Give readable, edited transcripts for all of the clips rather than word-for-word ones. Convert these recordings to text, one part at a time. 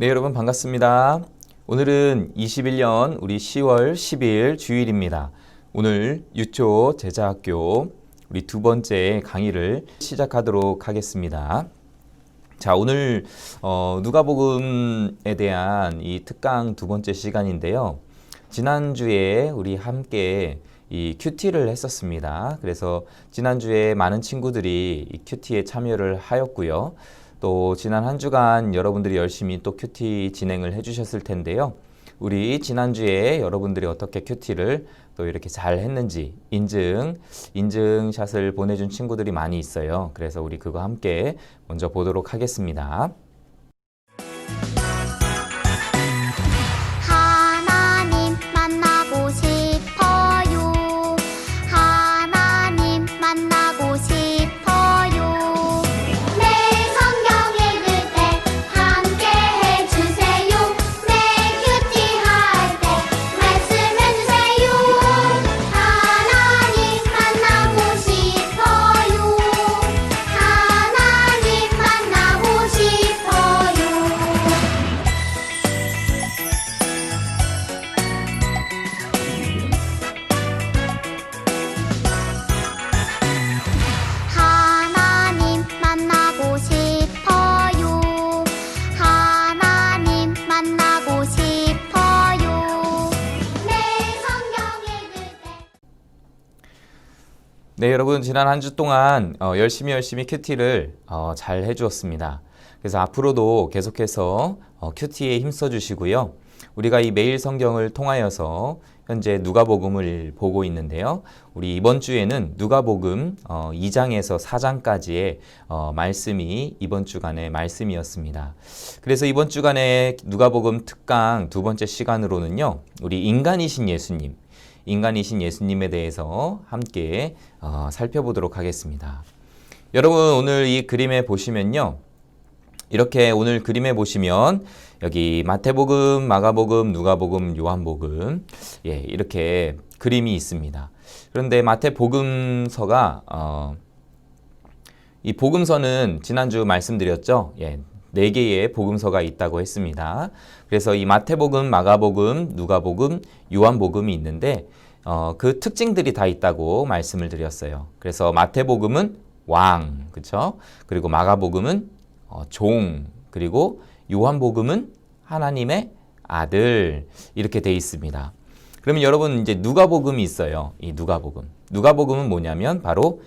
네, 여러분 반갑습니다. 오늘은 21년 우리 10월 10일 주일입니다. 오늘 유초 제자학교 우리 두 번째 강의를 시작하도록 하겠습니다. 자, 오늘 누가복음에 대한 이 특강 두 번째 시간인데요. 지난주에 우리 함께 이 큐티를 했었습니다. 그래서 지난주에 많은 친구들이 이 큐티에 참여를 하였고요. 또 지난 한 주간 여러분들이 열심히 또 큐티 진행을 해주셨을 텐데요. 우리 지난주에 여러분들이 어떻게 큐티를 또 이렇게 잘 했는지 인증샷을 보내준 친구들이 많이 있어요. 그래서 우리 그거 함께 먼저 보도록 하겠습니다. 하나님 만나고 싶어요. 하나님 만나고 싶어요. 내 성경 읽을 때 함께 해주세요. 내 큐티 할 때 말씀해주세요. 하나님 만나고 싶어요. 하나님 만나고 싶어요. 하나님 만나고 싶어요. 하나님 만나고 싶어요. 내 성경 읽을 때 네, 여러분 지난 한 주 동안 열심히 큐티를 잘 해주었습니다. 그래서 앞으로도 계속해서 큐티에 힘써 주시고요. 우리가 이 매일 성경을 통하여서 현재 누가복음을 보고 있는데요. 우리 이번 주에는 누가복음 2장에서 4장까지의 말씀이 이번 주간의 말씀이었습니다. 그래서 이번 주간의 누가복음 특강 두 번째 시간으로는요. 우리 인간이신 예수님에 대해서 함께 살펴보도록 하겠습니다. 여러분 오늘 이 그림에 보시면요. 이렇게 오늘 그림에 보시면 여기 마태복음, 마가복음, 누가복음, 요한복음 이렇게 그림이 있습니다. 그런데 마태복음서가 이 복음서는 지난주 말씀드렸죠. 4개의 복음서가 있다고 했습니다. 그래서 이 마태복음, 마가복음, 누가복음, 요한복음이 있는데 그 특징들이 다 있다고 말씀을 드렸어요. 그래서 마태복음은 왕, 그렇죠? 그리고 마가복음은 종, 그리고 요한복음은 하나님의 아들 이렇게 돼 있습니다. 그러면 여러분 이제 누가복음이 있어요. 이 누가복음은 뭐냐면 바로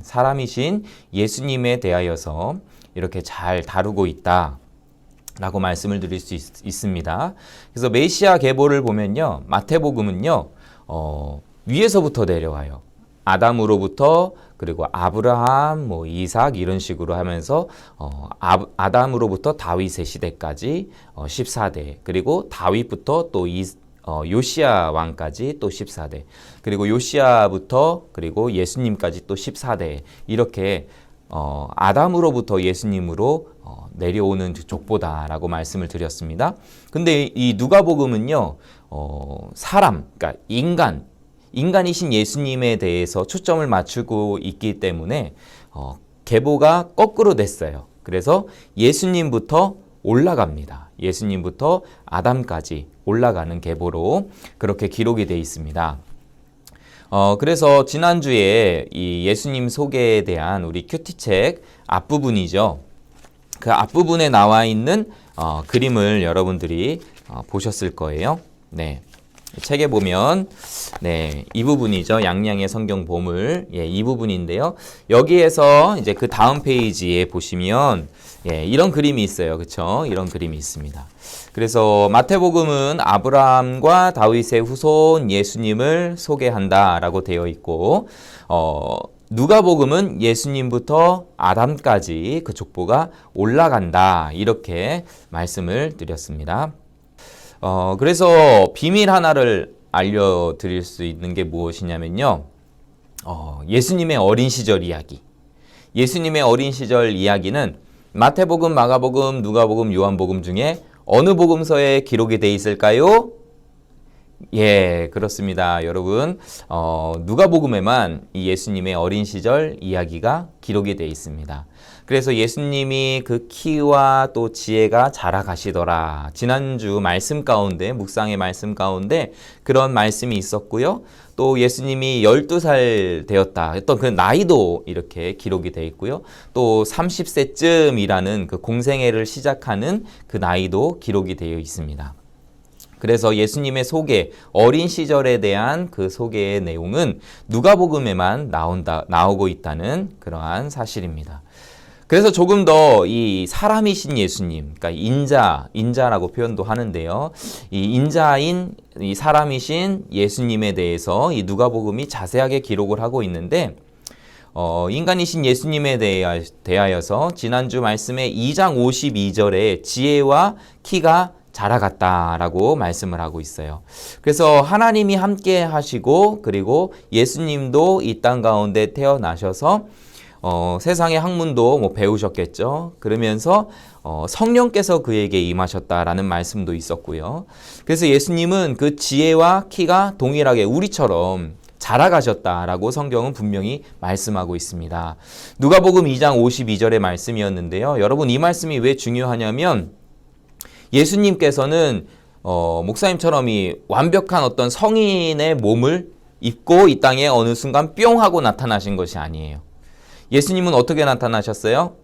사람이신 예수님에 대하여서 이렇게 잘 다루고 있다 라고 말씀을 드릴 수 있습니다. 그래서 메시아 계보를 보면요. 마태복음은요. 위에서부터 내려와요. 아담으로부터 그리고 아브라함, 이삭 이런 식으로 하면서 아담으로부터 다윗의 시대까지 14대 그리고 다윗부터 또 요시야 왕까지 또 14대 그리고 요시야부터 그리고 예수님까지 또 14대 이렇게 아담으로부터 예수님으로 내려오는 족보다라고 말씀을 드렸습니다. 근데 이 누가복음은요, 그러니까 인간이신 예수님에 대해서 초점을 맞추고 있기 때문에 계보가 거꾸로 됐어요. 그래서 예수님부터 올라갑니다. 예수님부터 아담까지 올라가는 계보로 그렇게 기록이 되어 있습니다. 그래서 지난주에 이 예수님 소개에 대한 우리 큐티책 앞부분이죠. 그 앞부분에 나와 있는 그림을 여러분들이 보셨을 거예요. 네. 책에 보면 이 부분이죠. 양양의 성경 보물. 이 부분인데요. 여기에서 이제 그 다음 페이지에 보시면 이런 그림이 있어요. 그렇죠? 이런 그림이 있습니다. 그래서 마태복음은 아브라함과 다윗의 후손 예수님을 소개한다라고 되어 있고 누가복음은 예수님부터 아담까지 그 족보가 올라간다. 이렇게 말씀을 드렸습니다. 그래서 비밀 하나를 알려드릴 수 있는 게 무엇이냐면요. 예수님의 어린 시절 이야기. 예수님의 어린 시절 이야기는 마태복음, 마가복음, 누가복음, 요한복음 중에 어느 복음서에 기록이 돼 있을까요? 예, 그렇습니다. 여러분, 누가복음에만 이 예수님의 어린 시절 이야기가 기록이 되어 있습니다. 그래서 예수님이 그 키와 또 지혜가 자라가시더라. 지난주 말씀 가운데, 묵상의 말씀 가운데 그런 말씀이 있었고요. 또 예수님이 12살 되었다 했던 그 나이도 이렇게 기록이 되어 있고요. 또 30세쯤이라는 그 공생애를 시작하는 그 나이도 기록이 되어 있습니다. 그래서 예수님의 소개, 어린 시절에 대한 그 소개의 내용은 누가복음에만 나오고 있다는 그러한 사실입니다. 그래서 조금 더 이 사람이신 예수님, 그러니까 인자라고 표현도 하는데요. 이 인자인 이 사람이신 예수님에 대해서 이 누가복음이 자세하게 기록을 하고 있는데, 인간이신 예수님에 대하여서 지난주 말씀의 2장 52절에 지혜와 키가 자라갔다라고 말씀을 하고 있어요. 그래서 하나님이 함께 하시고 그리고 예수님도 이 땅 가운데 태어나셔서 세상의 학문도 뭐 배우셨겠죠. 그러면서 성령께서 그에게 임하셨다라는 말씀도 있었고요. 그래서 예수님은 그 지혜와 키가 동일하게 우리처럼 자라가셨다라고 성경은 분명히 말씀하고 있습니다. 누가복음 2장 52절의 말씀이었는데요. 여러분, 이 말씀이 왜 중요하냐면 예수님께서는 목사님처럼 이 완벽한 어떤 성인의 몸을 입고 이 땅에 어느 순간 뿅 하고 나타나신 것이 아니에요. 예수님은 어떻게 나타나셨어요?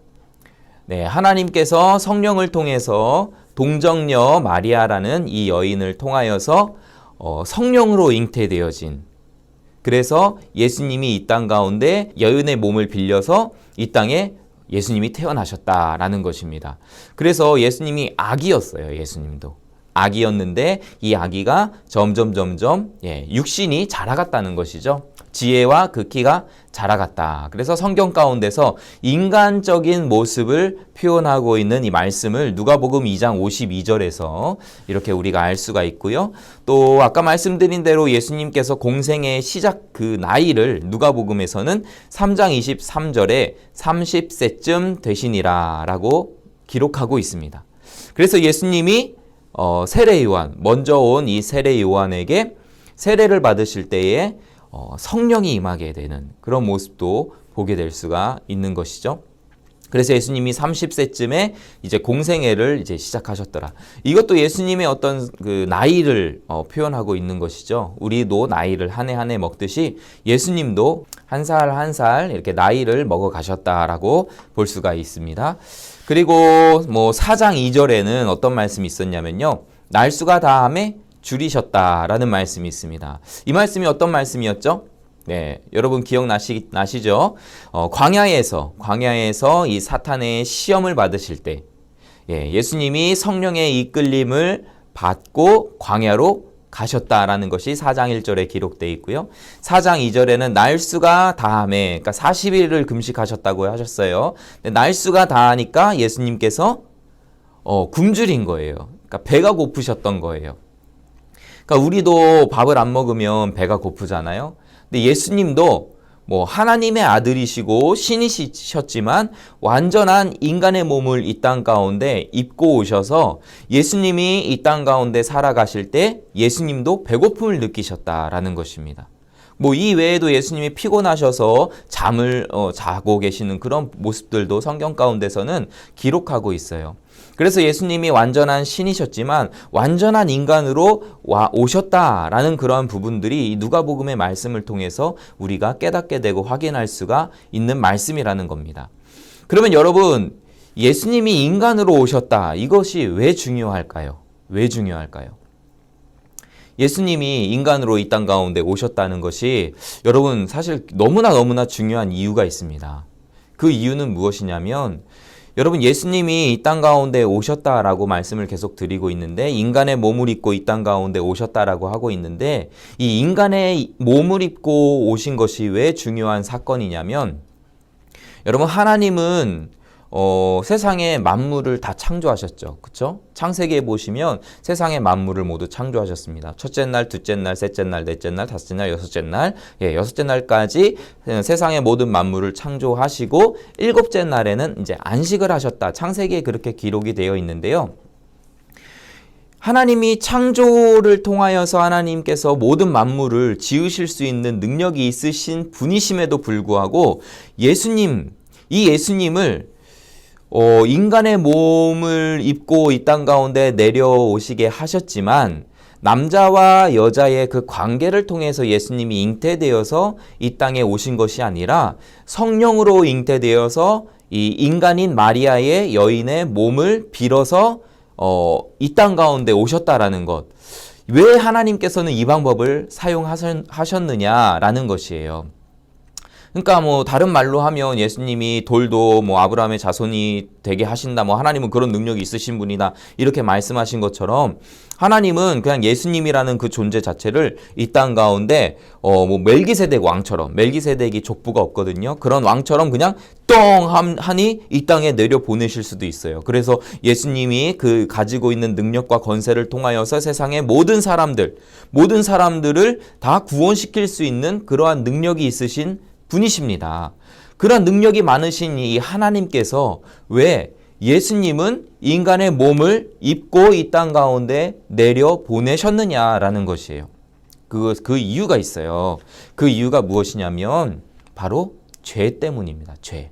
네, 하나님께서 성령을 통해서 동정녀 마리아라는 이 여인을 통하여서 성령으로 잉태되어진, 그래서 예수님이 이 땅 가운데 여인의 몸을 빌려서 이 땅에 예수님이 태어나셨다라는 것입니다. 그래서 예수님이 아기였어요. 예수님도 아기였는데 이 아기가 점점 육신이 자라갔다는 것이죠. 지혜와 그 키가 자라갔다. 그래서 성경 가운데서 인간적인 모습을 표현하고 있는 이 말씀을 누가복음 2장 52절에서 이렇게 우리가 알 수가 있고요. 또 아까 말씀드린 대로 예수님께서 공생의 시작 그 나이를 누가복음에서는 3장 23절에 30세쯤 되시니라 라고 기록하고 있습니다. 그래서 예수님이 세례 요한, 먼저 온 이 세례 요한에게 세례를 받으실 때에 성령이 임하게 되는 그런 모습도 보게 될 수가 있는 것이죠. 그래서 예수님이 30세쯤에 이제 공생애를 이제 시작하셨더라. 이것도 예수님의 어떤 그 나이를 표현하고 있는 것이죠. 우리도 나이를 한 해 한 해 먹듯이 예수님도 한 살 한 살 이렇게 나이를 먹어 가셨다라고 볼 수가 있습니다. 그리고 뭐 4장 2절에는 어떤 말씀이 있었냐면요. 날수가 다함에 줄이셨다라는 말씀이 있습니다. 이 말씀이 어떤 말씀이었죠? 네, 여러분 기억나시죠? 광야에서 이 사탄의 시험을 받으실 때, 예수님이 성령의 이끌림을 받고 광야로 가셨다라는 것이 4장 1절에 기록되어 있고요. 4장 2절에는 날수가 다함에, 그러니까 40일을 금식하셨다고 하셨어요. 날수가 다하니까 예수님께서 굶주린 거예요. 그러니까 배가 고프셨던 거예요. 그러니까 우리도 밥을 안 먹으면 배가 고프잖아요. 근데 예수님도 뭐 하나님의 아들이시고 신이셨지만 완전한 인간의 몸을 이 땅 가운데 입고 오셔서 예수님이 이 땅 가운데 살아가실 때 예수님도 배고픔을 느끼셨다라는 것입니다. 뭐 이 외에도 예수님이 피곤하셔서 잠을 자고 계시는 그런 모습들도 성경 가운데서는 기록하고 있어요. 그래서 예수님이 완전한 신이셨지만 완전한 인간으로 오셨다라는 그러한 부분들이 이 누가복음의 말씀을 통해서 우리가 깨닫게 되고 확인할 수가 있는 말씀이라는 겁니다. 그러면 여러분, 예수님이 인간으로 오셨다. 이것이 왜 중요할까요? 왜 중요할까요? 예수님이 인간으로 이 땅 가운데 오셨다는 것이 여러분 사실 너무나 중요한 이유가 있습니다. 그 이유는 무엇이냐면 여러분, 예수님이 이 땅 가운데 오셨다라고 말씀을 계속 드리고 있는데 인간의 몸을 입고 이 땅 가운데 오셨다라고 하고 있는데 이 인간의 몸을 입고 오신 것이 왜 중요한 사건이냐면 여러분, 하나님은 세상의 만물을 다 창조하셨죠. 그렇죠? 창세기에 보시면 세상의 만물을 모두 창조하셨습니다. 첫째 날, 둘째 날, 셋째 날, 넷째 날, 다섯째 날, 여섯째 날, 여섯째 날까지 세상의 모든 만물을 창조하시고 일곱째 날에는 이제 안식을 하셨다. 창세기에 그렇게 기록이 되어 있는데요. 하나님이 창조를 통하여서 하나님께서 모든 만물을 지으실 수 있는 능력이 있으신 분이심에도 불구하고 예수님, 이 예수님을 인간의 몸을 입고 이 땅 가운데 내려오시게 하셨지만 남자와 여자의 그 관계를 통해서 예수님이 잉태되어서 이 땅에 오신 것이 아니라 성령으로 잉태되어서 이 인간인 마리아의 여인의 몸을 빌어서 이 땅 가운데 오셨다라는 것. 왜 하나님께서는 이 방법을 사용하셨느냐라는 것이에요. 그러니까 뭐 다른 말로 하면 예수님이 돌도 뭐 아브라함의 자손이 되게 하신다, 뭐 하나님은 그런 능력이 있으신 분이다 이렇게 말씀하신 것처럼 하나님은 그냥 예수님이라는 그 존재 자체를 이 땅 가운데 뭐 멜기세덱 왕처럼, 멜기세덱이 족부가 없거든요. 그런 왕처럼 그냥 하니 이 땅에 내려 보내실 수도 있어요. 그래서 예수님이 그 가지고 있는 능력과 권세를 통하여서 세상의 모든 사람들을 다 구원시킬 수 있는 그러한 능력이 있으신 분이십니다. 그런 능력이 많으신 이 하나님께서 왜 예수님은 인간의 몸을 입고 이 땅 가운데 내려 보내셨느냐라는 것이에요. 그 이유가 있어요. 그 이유가 무엇이냐면 바로 죄 때문입니다. 죄.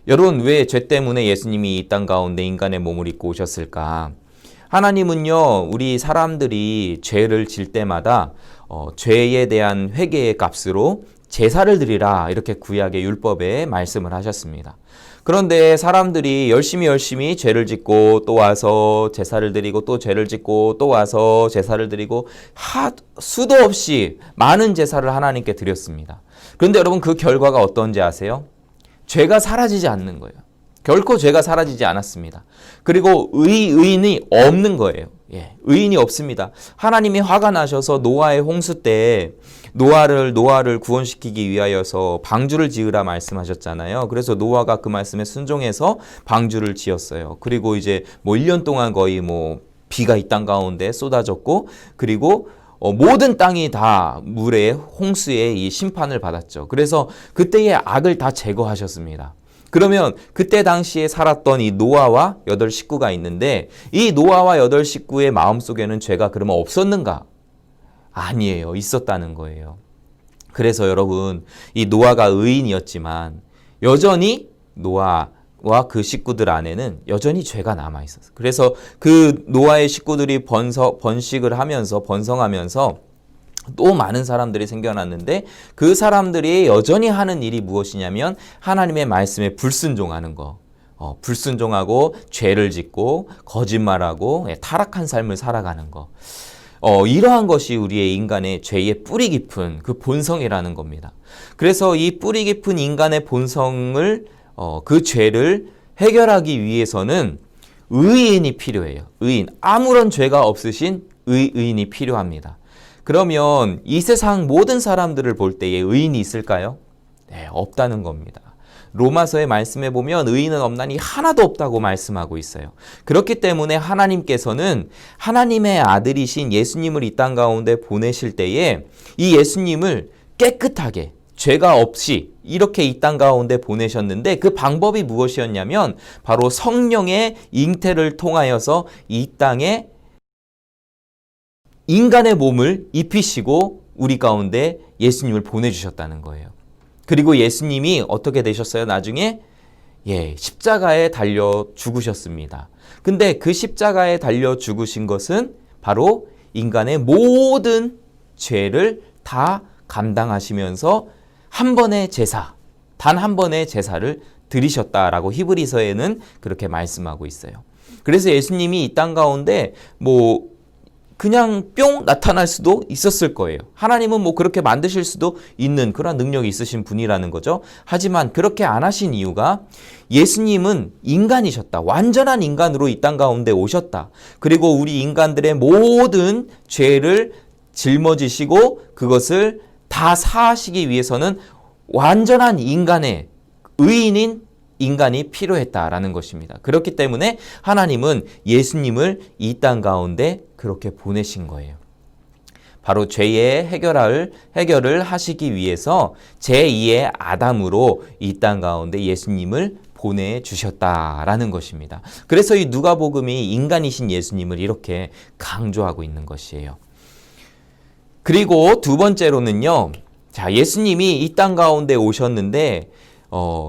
여러분, 왜 죄 때문에 예수님이 이 땅 가운데 인간의 몸을 입고 오셨을까? 하나님은요, 우리 사람들이 죄를 질 때마다 죄에 대한 회개의 값으로 제사를 드리라 이렇게 구약의 율법에 말씀을 하셨습니다. 그런데 사람들이 열심히 죄를 짓고 또 와서 제사를 드리고 또 죄를 짓고 또 와서 제사를 드리고 수도 없이 많은 제사를 하나님께 드렸습니다. 그런데 여러분, 그 결과가 어떤지 아세요? 죄가 사라지지 않는 거예요. 결코 죄가 사라지지 않았습니다. 그리고 의인이 없는 거예요. 의인이 없습니다. 하나님이 화가 나셔서 노아의 홍수 때 노아를 구원시키기 위하여서 방주를 지으라 말씀하셨잖아요. 그래서 노아가 그 말씀에 순종해서 방주를 지었어요. 그리고 이제 뭐 1년 동안 거의 뭐 비가 이 땅 가운데 쏟아졌고, 그리고 모든 땅이 다 물의 홍수의 이 심판을 받았죠. 그래서 그때의 악을 다 제거하셨습니다. 그러면 그때 당시에 살았던 이 노아와 8 식구가 있는데 이 노아와 8 식구의 마음속에는 죄가 그러면 없었는가? 아니에요. 있었다는 거예요. 그래서 여러분, 이 노아가 의인이었지만 여전히 노아와 그 식구들 안에는 여전히 죄가 남아 있었어요. 그래서 그 노아의 식구들이 번성하면서 또 많은 사람들이 생겨났는데 그 사람들이 여전히 하는 일이 무엇이냐면 하나님의 말씀에 불순종하는 거. 불순종하고 죄를 짓고 거짓말하고 타락한 삶을 살아가는 거. 이러한 것이 우리의 인간의 죄의 뿌리 깊은 그 본성이라는 겁니다. 그래서 이 뿌리 깊은 인간의 본성을 그 죄를 해결하기 위해서는 의인이 필요해요. 의인. 아무런 죄가 없으신 의인이 필요합니다. 그러면 이 세상 모든 사람들을 볼 때에 의인이 있을까요? 네, 없다는 겁니다. 로마서의 말씀에 보면 의인은 없나니 하나도 없다고 말씀하고 있어요. 그렇기 때문에 하나님께서는 하나님의 아들이신 예수님을 이 땅 가운데 보내실 때에 이 예수님을 깨끗하게 죄가 없이 이렇게 이 땅 가운데 보내셨는데 그 방법이 무엇이었냐면 바로 성령의 잉태를 통하여서 이 땅에 인간의 몸을 입히시고 우리 가운데 예수님을 보내주셨다는 거예요. 그리고 예수님이 어떻게 되셨어요? 나중에 십자가에 달려 죽으셨습니다. 근데 그 십자가에 달려 죽으신 것은 바로 인간의 모든 죄를 다 감당하시면서 단 한 번의 제사를 드리셨다라고 히브리서에는 그렇게 말씀하고 있어요. 그래서 예수님이 이 땅 가운데 그냥 뿅 나타날 수도 있었을 거예요. 하나님은 그렇게 만드실 수도 있는 그런 능력이 있으신 분이라는 거죠. 하지만 그렇게 안 하신 이유가 예수님은 인간이셨다. 완전한 인간으로 이 땅 가운데 오셨다. 그리고 우리 인간들의 모든 죄를 짊어지시고 그것을 다 사하시기 위해서는 완전한 인간의 의인인 인간이 필요했다라는 것입니다. 그렇기 때문에 하나님은 예수님을 이 땅 가운데 그렇게 보내신 거예요. 바로 죄의 해결을 하시기 위해서 제2의 아담으로 이 땅 가운데 예수님을 보내주셨다라는 것입니다. 그래서 이 누가복음이 인간이신 예수님을 이렇게 강조하고 있는 것이에요. 그리고 두 번째로는요. 자, 예수님이 이 땅 가운데 오셨는데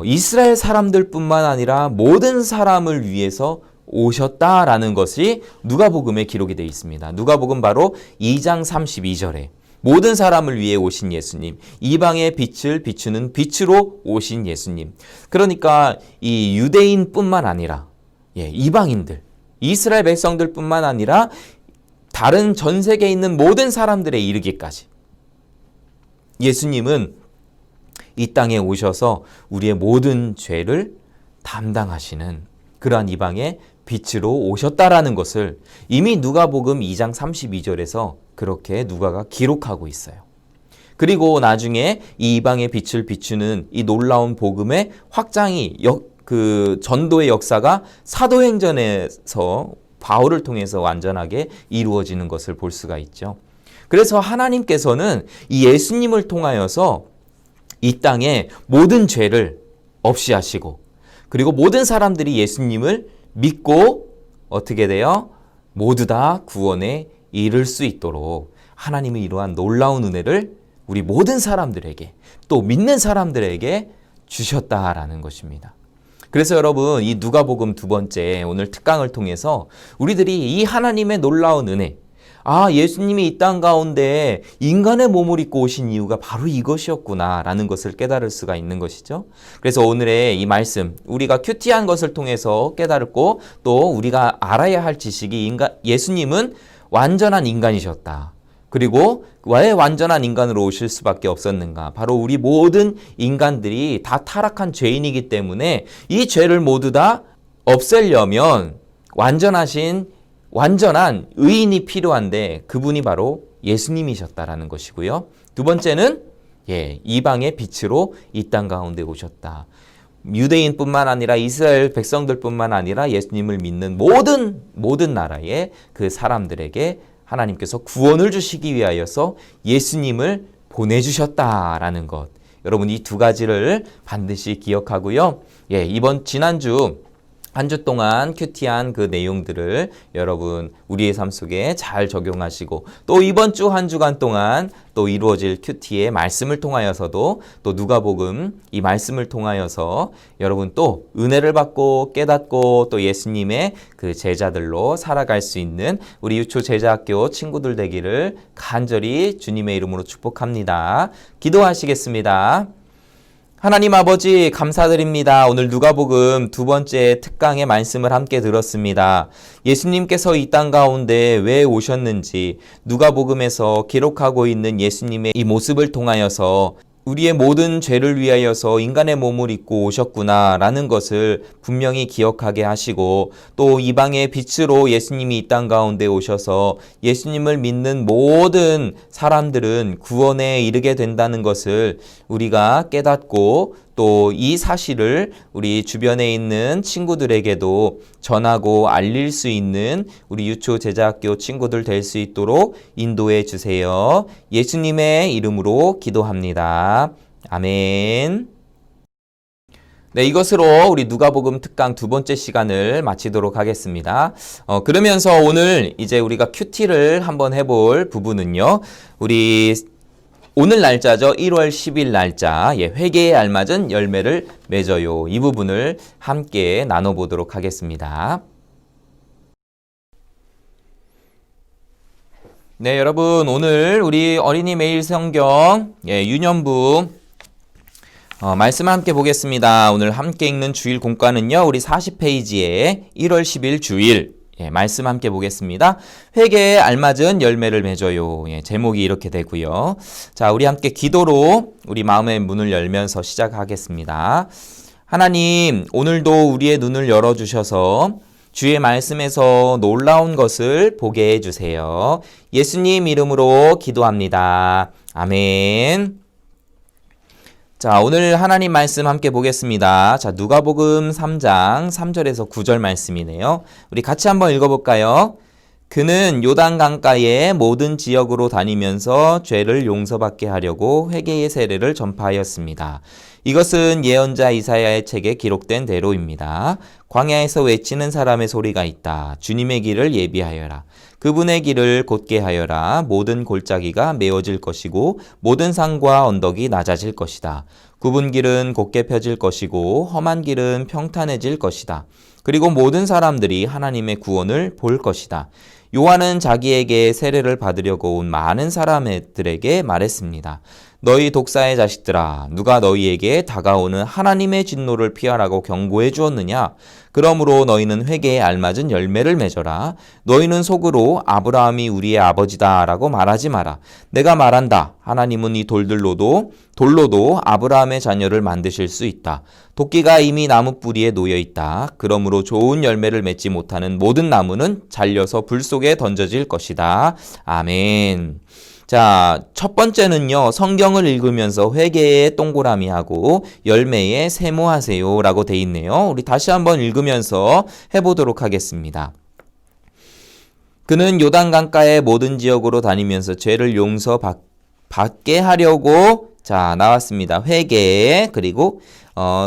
이스라엘 사람들뿐만 아니라 모든 사람을 위해서 오셨다라는 것이 누가복음에 기록이 되어 있습니다. 누가복음 바로 2장 32절에 모든 사람을 위해 오신 예수님, 이방의 빛을 비추는 빛으로 오신 예수님. 그러니까 이 유대인뿐만 아니라 이방인들, 이스라엘 백성들뿐만 아니라 다른 전 세계에 있는 모든 사람들에 이르기까지 예수님은 이 땅에 오셔서 우리의 모든 죄를 담당하시는 그러한 이방의 빛으로 오셨다라는 것을 이미 누가복음 2장 32절에서 그렇게 누가가 기록하고 있어요. 그리고 나중에 이 이방의 빛을 비추는 이 놀라운 복음의 확장이 그 전도의 역사가 사도행전에서 바울을 통해서 완전하게 이루어지는 것을 볼 수가 있죠. 그래서 하나님께서는 이 예수님을 통하여서 이 땅에 모든 죄를 없이 하시고 그리고 모든 사람들이 예수님을 믿고 어떻게 돼요? 모두 다 구원에 이를 수 있도록 하나님의 이러한 놀라운 은혜를 우리 모든 사람들에게 또 믿는 사람들에게 주셨다라는 것입니다. 그래서 여러분 이 누가복음 두 번째 오늘 특강을 통해서 우리들이 이 하나님의 놀라운 은혜 예수님이 이 땅 가운데 인간의 몸을 입고 오신 이유가 바로 이것이었구나 라는 것을 깨달을 수가 있는 것이죠. 그래서 오늘의 이 말씀 우리가 큐티한 것을 통해서 깨달았고 또 우리가 알아야 할 지식이 예수님은 완전한 인간이셨다. 그리고 왜 완전한 인간으로 오실 수밖에 없었는가? 바로 우리 모든 인간들이 다 타락한 죄인이기 때문에 이 죄를 모두 다 없애려면 완전한 의인이 필요한데 그분이 바로 예수님이셨다라는 것이고요. 두 번째는 이방의 빛으로 이 땅 가운데 오셨다. 유대인뿐만 아니라 이스라엘 백성들뿐만 아니라 예수님을 믿는 모든 나라의 그 사람들에게 하나님께서 구원을 주시기 위하여서 예수님을 보내주셨다라는 것. 여러분 이 두 가지를 반드시 기억하고요. 지난주 한 주 동안 큐티한 그 내용들을 여러분 우리의 삶 속에 잘 적용하시고 또 이번 주 한 주간 동안 또 이루어질 큐티의 말씀을 통하여서도 또 누가복음 이 말씀을 통하여서 여러분 또 은혜를 받고 깨닫고 또 예수님의 그 제자들로 살아갈 수 있는 우리 유초 제자학교 친구들 되기를 간절히 주님의 이름으로 축복합니다. 기도하시겠습니다. 하나님 아버지 감사드립니다. 오늘 누가복음 두 번째 특강의 말씀을 함께 들었습니다. 예수님께서 이 땅 가운데 왜 오셨는지 누가복음에서 기록하고 있는 예수님의 이 모습을 통하여서 우리의 모든 죄를 위하여서 인간의 몸을 입고 오셨구나라는 것을 분명히 기억하게 하시고 또 이방의 빛으로 예수님이 이 땅 가운데 오셔서 예수님을 믿는 모든 사람들은 구원에 이르게 된다는 것을 우리가 깨닫고 또 이 사실을 우리 주변에 있는 친구들에게도 전하고 알릴 수 있는 우리 유초 제자학교 친구들 될 수 있도록 인도해 주세요. 예수님의 이름으로 기도합니다. 아멘. 네, 이것으로 우리 누가복음 특강 두 번째 시간을 마치도록 하겠습니다. 그러면서 오늘 이제 우리가 큐티를 한번 해볼 부분은요. 우리 오늘 날짜죠. 1월 10일 날짜 회개에 알맞은 열매를 맺어요. 이 부분을 함께 나눠보도록 하겠습니다. 네, 여러분 오늘 우리 어린이 매일 성경 유년부 말씀 함께 보겠습니다. 오늘 함께 읽는 주일 공과는요. 우리 40페이지에 1월 10일 주일 말씀 함께 보겠습니다. 회개에 알맞은 열매를 맺어요. 제목이 이렇게 되고요. 자, 우리 함께 기도로 우리 마음의 문을 열면서 시작하겠습니다. 하나님, 오늘도 우리의 눈을 열어주셔서 주의 말씀에서 놀라운 것을 보게 해주세요. 예수님 이름으로 기도합니다. 아멘. 자, 오늘 하나님 말씀 함께 보겠습니다. 자, 누가복음 3장 3절에서 9절 말씀이네요. 우리 같이 한번 읽어볼까요? 그는 요단 강가의 모든 지역으로 다니면서 죄를 용서받게 하려고 회개의 세례를 전파하였습니다. 이것은 예언자 이사야의 책에 기록된 대로입니다. 광야에서 외치는 사람의 소리가 있다. 주님의 길을 예비하여라. 그분의 길을 곧게 하여라. 모든 골짜기가 메워질 것이고 모든 산과 언덕이 낮아질 것이다. 굽은 길은 곧게 펴질 것이고 험한 길은 평탄해질 것이다. 그리고 모든 사람들이 하나님의 구원을 볼 것이다. 요한은 자기에게 세례를 받으려고 온 많은 사람들에게 말했습니다. 너희 독사의 자식들아, 누가 너희에게 다가오는 하나님의 진노를 피하라고 경고해 주었느냐? 그러므로 너희는 회개에 알맞은 열매를 맺어라. 너희는 속으로 아브라함이 우리의 아버지다 라고 말하지 마라. 내가 말한다. 하나님은 이 돌로도 아브라함의 자녀를 만드실 수 있다. 도끼가 이미 나무 뿌리에 놓여 있다. 그러므로 좋은 열매를 맺지 못하는 모든 나무는 잘려서 불 속에 던져질 것이다. 아멘. 자, 첫 번째는요, 성경을 읽으면서 회개에 동그라미하고 열매에 세모하세요 라고 돼 있네요. 우리 다시 한번 읽으면서 해보도록 하겠습니다. 그는 요단강가의 모든 지역으로 다니면서 죄를 용서받게 하려고 자, 나왔습니다. 회개 그리고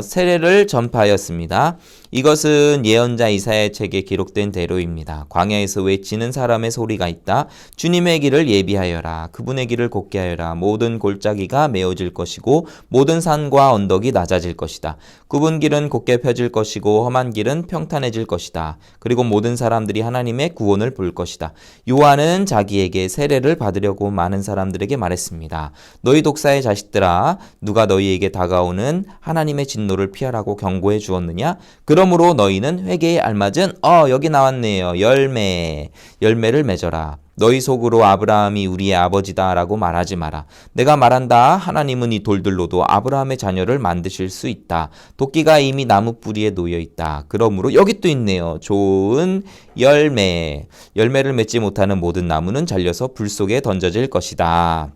세례를 전파하였습니다. 이것은 예언자 이사야의 책에 기록된 대로입니다. 광야에서 외치는 사람의 소리가 있다. 주님의 길을 예비하여라. 그분의 길을 곧게 하여라. 모든 골짜기가 메워질 것이고 모든 산과 언덕이 낮아질 것이다. 굽은 길은 곧게 펴질 것이고 험한 길은 평탄해질 것이다. 그리고 모든 사람들이 하나님의 구원을 볼 것이다. 요한은 자기에게 세례를 받으려고 많은 사람들에게 말했습니다. 너희 독사의 자식들아, 누가 너희에게 다가오는 하나님의 진노를 피하라고 경고해 주었느냐? 그러므로 너희는 회개에 알맞은 여기 나왔네요. 열매를 맺어라. 너희 속으로 아브라함이 우리의 아버지다 라고 말하지 마라. 내가 말한다. 하나님은 이 돌들로도 아브라함의 자녀를 만드실 수 있다. 도끼가 이미 나무 뿌리에 놓여 있다. 그러므로 여기 또 있네요. 좋은 열매를 맺지 못하는 모든 나무는 잘려서 불 속에 던져질 것이다.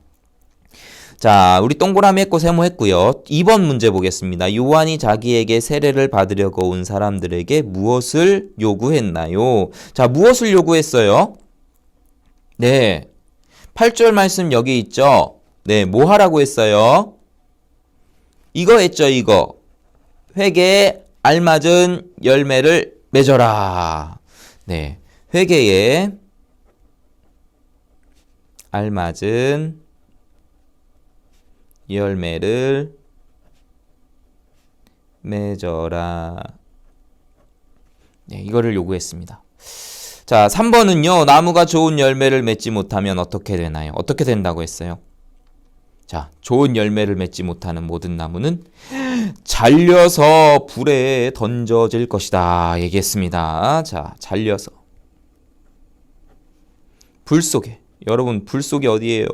자, 우리 동그라미 했고 세모했고요. 2번 문제 보겠습니다. 요한이 자기에게 세례를 받으려고 온 사람들에게 무엇을 요구했나요? 자, 무엇을 요구했어요? 네, 8절 말씀 여기 있죠? 네, 뭐 하라고 했어요? 이거 했죠, 이거. 회개에 알맞은 열매를 맺어라. 네, 회개에 알맞은 열매를 맺어라. 네, 이거를 요구했습니다. 자, 3번은요. 나무가 좋은 열매를 맺지 못하면 어떻게 되나요? 어떻게 된다고 했어요? 자, 좋은 열매를 맺지 못하는 모든 나무는 잘려서 불에 던져질 것이다. 얘기했습니다. 자, 잘려서. 불 속에. 여러분, 불 속이 어디예요?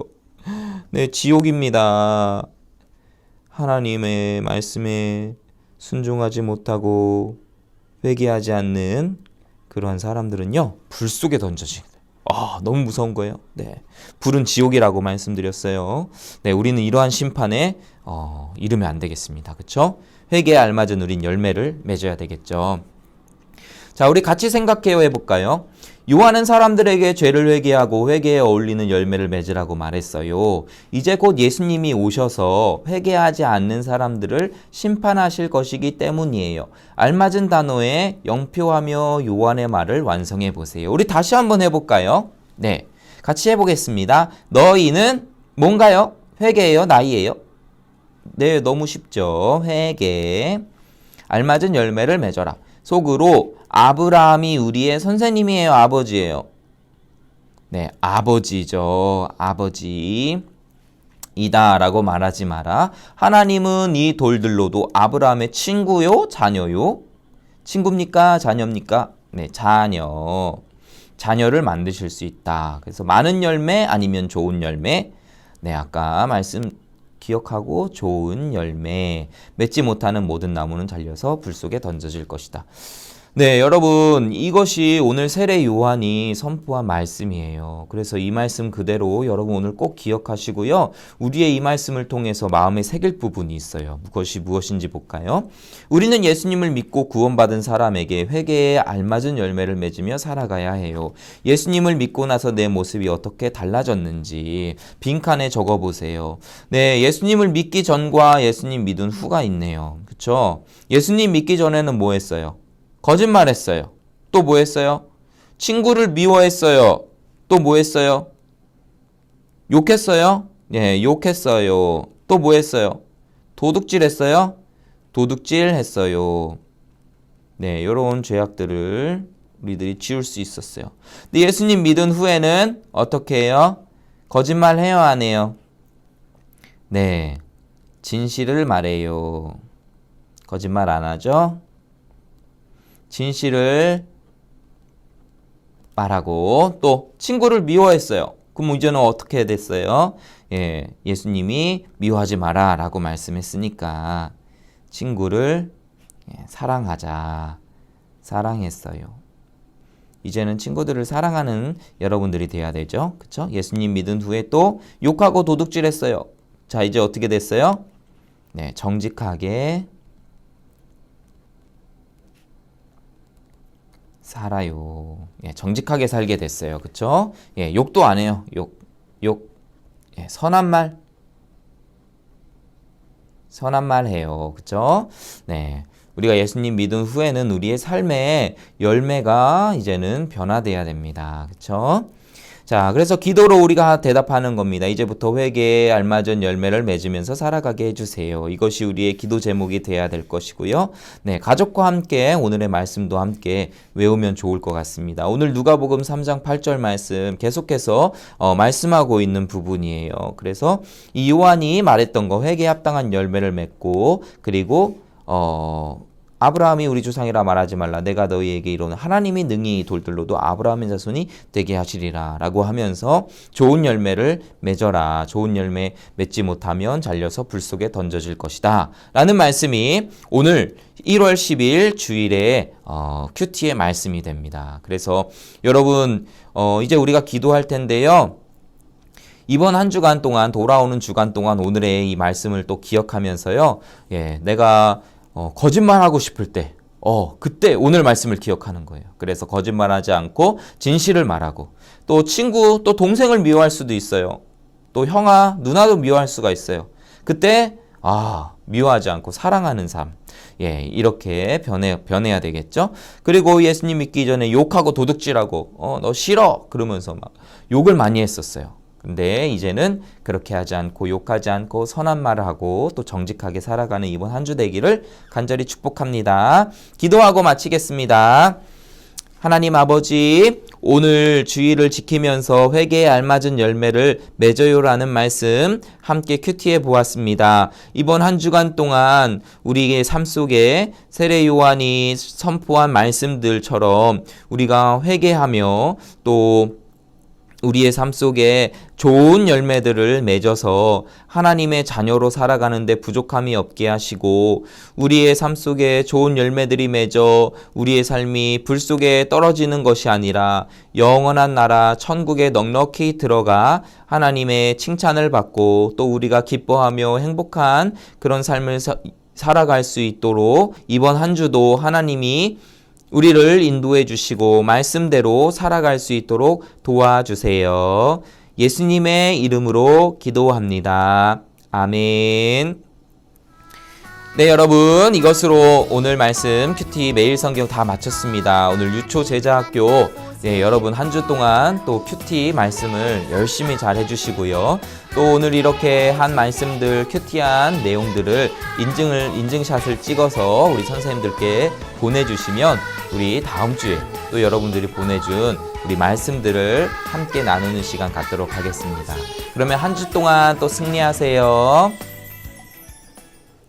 네, 지옥입니다. 하나님의 말씀에 순종하지 못하고 회개하지 않는 그러한 사람들은요, 불 속에 던져지게 돼요. 너무 무서운 거예요. 네, 불은 지옥이라고 말씀드렸어요. 네, 우리는 이러한 심판에 이르면 안 되겠습니다. 그렇죠? 회개에 알맞은 우린 열매를 맺어야 되겠죠. 자, 우리 같이 생각해 볼까요? 요한은 사람들에게 죄를 회개하고 회개에 어울리는 열매를 맺으라고 말했어요. 이제 곧 예수님이 오셔서 회개하지 않는 사람들을 심판하실 것이기 때문이에요. 알맞은 단어에 영표하며 요한의 말을 완성해 보세요. 우리 다시 한번 해볼까요? 네, 같이 해보겠습니다. 너희는 뭔가요? 회개예요? 나이예요? 네, 너무 쉽죠. 회개. 알맞은 열매를 맺어라. 속으로 아브라함이 우리의 선생님이에요? 아버지예요? 네, 아버지죠. 아버지. 이다 라고 말하지 마라. 하나님은 이 돌들로도 아브라함의 친구요? 자녀요? 친구입니까? 자녀입니까? 네, 자녀. 자녀를 만드실 수 있다. 그래서 많은 열매 아니면 좋은 열매. 네, 아까 말씀 기억하고 좋은 열매. 맺지 못하는 모든 나무는 잘려서 불 속에 던져질 것이다. 네, 여러분, 이것이 오늘 세례 요한이 선포한 말씀이에요. 그래서 이 말씀 그대로 여러분 오늘 꼭 기억하시고요. 우리의 이 말씀을 통해서 마음에 새길 부분이 있어요. 그것이 무엇인지 볼까요? 우리는 예수님을 믿고 구원받은 사람에게 회개에 알맞은 열매를 맺으며 살아가야 해요. 예수님을 믿고 나서 내 모습이 어떻게 달라졌는지 빈칸에 적어보세요. 네, 예수님을 믿기 전과 예수님 믿은 후가 있네요. 그쵸? 예수님 믿기 전에는 뭐 했어요? 거짓말했어요. 또 뭐 했어요? 친구를 미워했어요. 또 뭐 했어요? 욕했어요? 예, 욕했어요. 또 뭐 했어요? 도둑질했어요? 도둑질했어요. 네, 이런 죄악들을 우리들이 지울 수 있었어요. 근데 예수님 믿은 후에는 어떻게 해요? 거짓말해요, 안 해요? 네, 진실을 말해요. 거짓말 안 하죠? 진실을 말하고 또 친구를 미워했어요. 그럼 이제는 어떻게 됐어요? 예, 예수님이 미워하지 마라 라고 말씀했으니까 친구를 사랑하자. 사랑했어요. 이제는 친구들을 사랑하는 여러분들이 돼야 되죠. 그쵸? 예수님 믿은 후에 또 욕하고 도둑질했어요. 자, 이제 어떻게 됐어요? 네, 정직하게 살아요. 예, 정직하게 살게 됐어요. 그쵸? 예, 욕도 안 해요. 욕. 예, 선한 말 해요. 그쵸? 네. 우리가 예수님 믿은 후에는 우리의 삶의 열매가 이제는 변화돼야 됩니다. 그쵸? 자, 그래서 기도로 우리가 대답하는 겁니다. 이제부터 회개에 알맞은 열매를 맺으면서 살아가게 해주세요. 이것이 우리의 기도 제목이 돼야 될 것이고요. 네, 가족과 함께 오늘의 말씀도 함께 외우면 좋을 것 같습니다. 오늘 누가복음 3장 8절 말씀 계속해서 말씀하고 있는 부분이에요. 그래서 이 요한이 말했던 거 회개에 합당한 열매를 맺고 그리고 아브라함이 우리 조상이라 말하지 말라. 내가 너희에게 이르노니 하나님이 능히 돌들로도 아브라함의 자손이 되게 하시리라 라고 하면서 좋은 열매를 맺어라. 좋은 열매 맺지 못하면 잘려서 불 속에 던져질 것이다 라는 말씀이 오늘 1월 10일 주일에 큐티의 말씀이 됩니다. 그래서 여러분 이제 우리가 기도할 텐데요. 이번 한 주간 동안 돌아오는 주간 동안 오늘의 이 말씀을 또 기억하면서요. 예, 내가 거짓말하고 싶을 때, 그때 오늘 말씀을 기억하는 거예요. 그래서 거짓말하지 않고 진실을 말하고, 또 친구, 또 동생을 미워할 수도 있어요. 또 형아, 누나도 미워할 수가 있어요. 그때, 미워하지 않고 사랑하는 삶. 예, 이렇게 변해야 되겠죠? 그리고 예수님 믿기 전에 욕하고 도둑질하고, 너 싫어! 그러면서 막 욕을 많이 했었어요. 근데 이제는 그렇게 하지 않고 욕하지 않고 선한 말을 하고 또 정직하게 살아가는 이번 한 주 되기를 간절히 축복합니다. 기도하고 마치겠습니다. 하나님 아버지, 오늘 주의를 지키면서 회개에 알맞은 열매를 맺어요라는 말씀 함께 큐티해 보았습니다. 이번 한 주간 동안 우리의 삶 속에 세례 요한이 선포한 말씀들처럼 우리가 회개하며 또 우리의 삶 속에 좋은 열매들을 맺어서 하나님의 자녀로 살아가는데 부족함이 없게 하시고 우리의 삶 속에 좋은 열매들이 맺어 우리의 삶이 불 속에 떨어지는 것이 아니라 영원한 나라 천국에 넉넉히 들어가 하나님의 칭찬을 받고 또 우리가 기뻐하며 행복한 그런 삶을 살아갈 수 있도록 이번 한 주도 하나님이 우리를 인도해 주시고 말씀대로 살아갈 수 있도록 도와주세요. 예수님의 이름으로 기도합니다. 아멘. 네, 여러분, 이것으로 오늘 말씀 큐티 매일 성경 다 마쳤습니다. 오늘 유초 제자학교 여러분 한 주 동안 또 큐티 말씀을 열심히 잘 해주시고요. 또 오늘 이렇게 한 말씀들 큐티한 내용들을 인증샷을 찍어서 우리 선생님들께 보내주시면 우리 다음 주에 또 여러분들이 보내준 우리 말씀들을 함께 나누는 시간 갖도록 하겠습니다. 그러면 한 주 동안 또 승리하세요.